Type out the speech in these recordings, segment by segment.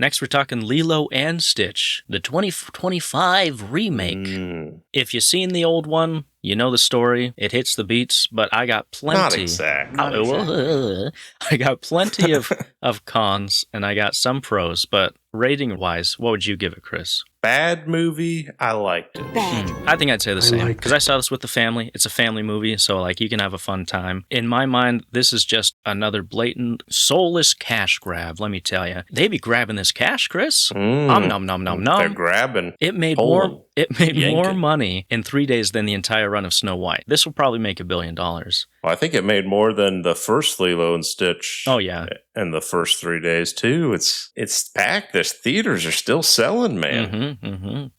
Next, we're talking Lilo and Stitch, the 2025 remake. If you've seen the old one, you know the story. It hits the beats, but I got plenty. Not exactly. I got plenty of cons, and I got some pros. But rating-wise, what would you give it, Chris? Bad movie. I liked it. I think I'd say the same, because I saw this with the family. It's a family movie, so like you can have a fun time. In my mind, this is just another blatant, soulless cash grab. Let me tell you, they be grabbing this cash, Chris. Nom nom nom nom nom. They're grabbing. It made more. It made more money in 3 days than the entire run of Snow White. This will probably make $1 billion. Well, I think it made more than the first Lilo and Stitch. Oh yeah, and the first 3 days too. It's packed. The theaters are still selling, man.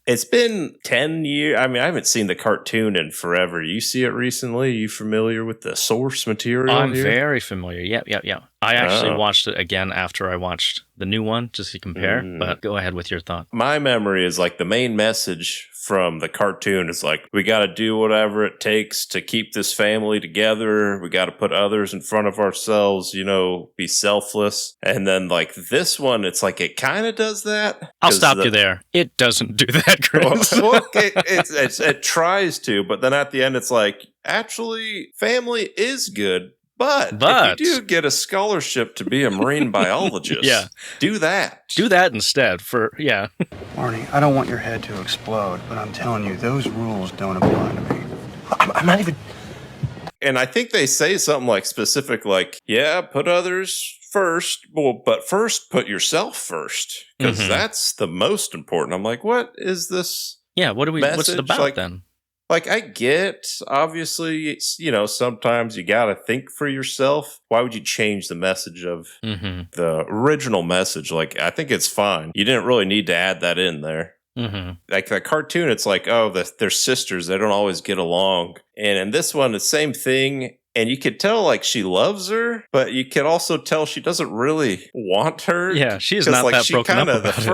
It's been 10 years. I mean, I haven't seen the cartoon in forever. You see it recently? You familiar with the source material? I'm very familiar. Yep. I actually watched it again after I watched the new one, just to compare. But go ahead with your thought. My memory is like the main message from the cartoon is like, we got to do whatever it takes to keep this family together. We got to put others in front of ourselves, be selfless. And then like this one, it's like it kind of does that. I'll stop you there. It doesn't do that, Chris. Well, it tries to, but then at the end, it's like, actually, family is good. But if you do get a scholarship to be a marine biologist, do that. Do that instead Marnie, I don't want your head to explode, but I'm telling you, those rules don't apply to me. I'm not even... And I think they say something like specific, like, put others first, but first put yourself first, because that's the most important. I'm like, what is this? Yeah, what's it about then? Like, I get, obviously, sometimes you got to think for yourself. Why would you change the message of the original message? Like, I think it's fine. You didn't really need to add that in there. Like the cartoon, it's like, they're sisters. They don't always get along. And in this one, the same thing. And you could tell, like, she loves her, but you could also tell she doesn't really want her. Yeah, she's not that broken up about it.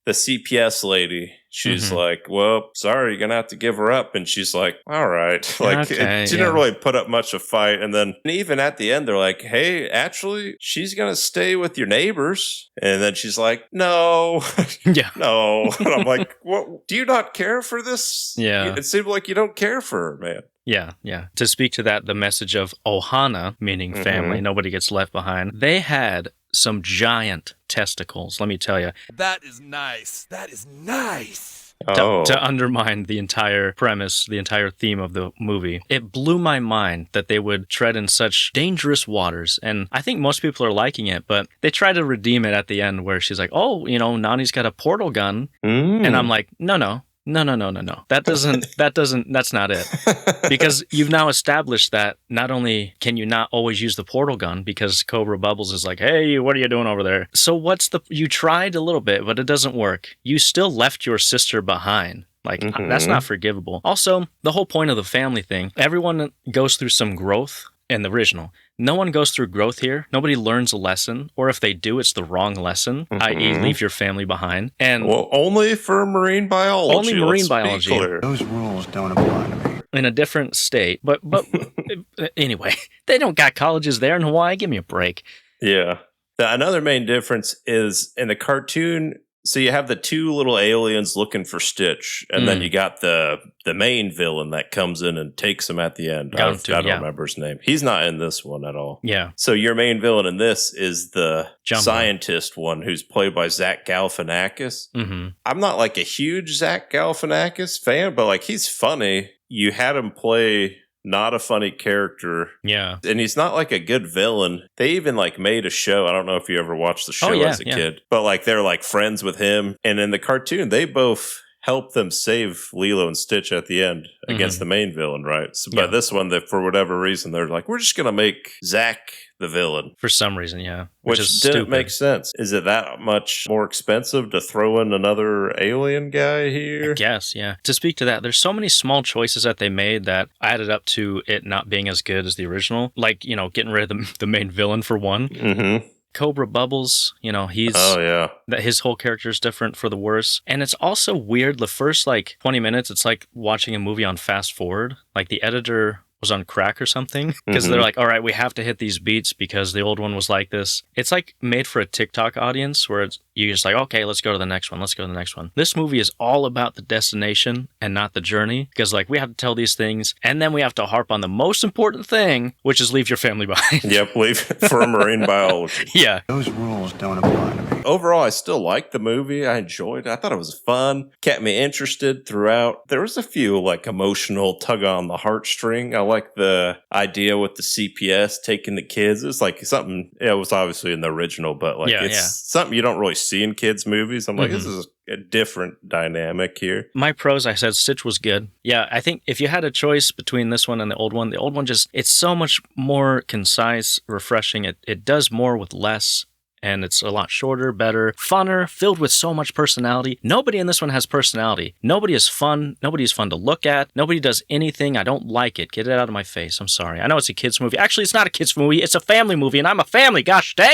The CPS lady, she's like, well, sorry, you're going to have to give her up. And she's like, all right. Like, she didn't really put up much of a fight. And then even at the end, they're like, hey, actually, she's going to stay with your neighbors. And then she's like, no. No. And I'm like, what? Do you not care for this? Yeah. It seemed like you don't care for her, man. Yeah. To speak to that, the message of Ohana, meaning family, nobody gets left behind, they had some giant testicles, let me tell you. That is nice. To undermine the entire premise, the entire theme of the movie. It blew my mind that they would tread in such dangerous waters. And I think most people are liking it, but they try to redeem it at the end where she's like, oh, Nani's got a portal gun. And I'm like, no. That's not it. Because you've now established that not only can you not always use the portal gun because Cobra Bubbles is like, hey, what are you doing over there? So you tried a little bit, but it doesn't work. You still left your sister behind. Like, that's not forgivable. Also, the whole point of the family thing, everyone goes through some growth in the original. No one goes through growth here. Nobody learns a lesson, or if they do, it's the wrong lesson, i.e. leave your family behind. And only for marine biology. Only marine biology. Those rules don't apply to me. In a different state. But anyway, they don't got colleges there in Hawaii. Give me a break. Yeah. Another main difference is in the cartoon, so you have the two little aliens looking for Stitch, and then you got the main villain that comes in and takes him at the end. I don't remember his name. He's not in this one at all. Yeah. So your main villain in this is the scientist one, who's played by Zach Galifianakis. I'm not like a huge Zach Galifianakis fan, but like he's funny. You had him play not a funny character. Yeah. And he's not like a good villain. They even like made a show. I don't know if you ever watched the show as a kid, but like they're like friends with him. And in the cartoon, they both help them save Lilo and Stitch at the end against the main villain, right? So, but this one, that for whatever reason, they're like, we're just going to make Zach the villain. For some reason, yeah. Which is didn't stupid. make sense. Is it that much more expensive to throw in another alien guy here? I guess, yeah. To speak to that, there's so many small choices that they made that added up to it not being as good as the original. Like, getting rid of the main villain for one. Cobra Bubbles, that his whole character is different for the worse. And it's also weird. The first 20 minutes, it's like watching a movie on fast forward. Like the editor was on crack or something because they're like, all right, we have to hit these beats because the old one was like this. It's like made for a TikTok audience where you're just like, okay, let's go to the next one. Let's go to the next one. This movie is all about the destination and not the journey because like we have to tell these things and then we have to harp on the most important thing, which is leave your family behind. Yep, leave for marine biology. Yeah. Those rules don't apply to me. Overall, I still liked the movie. I enjoyed it. I thought it was fun. Kept me interested throughout. There was a few like emotional tug on the heartstring. I like the idea with the CPS taking the kids. It's like something, it was obviously in the original, but like something you don't really see in kids' movies. I'm like, this is a different dynamic here. My pros, I said Stitch was good. Yeah, I think if you had a choice between this one and the old one just, it's so much more concise, refreshing. It does more with less. And it's a lot shorter, better, funner, filled with so much personality. Nobody in this one has personality. Nobody is fun. Nobody's fun to look at. Nobody does anything. I don't like it. Get it out of my face. I'm sorry. I know it's a kid's movie. Actually, it's not a kid's movie. It's a family movie, and I'm a family. Gosh dang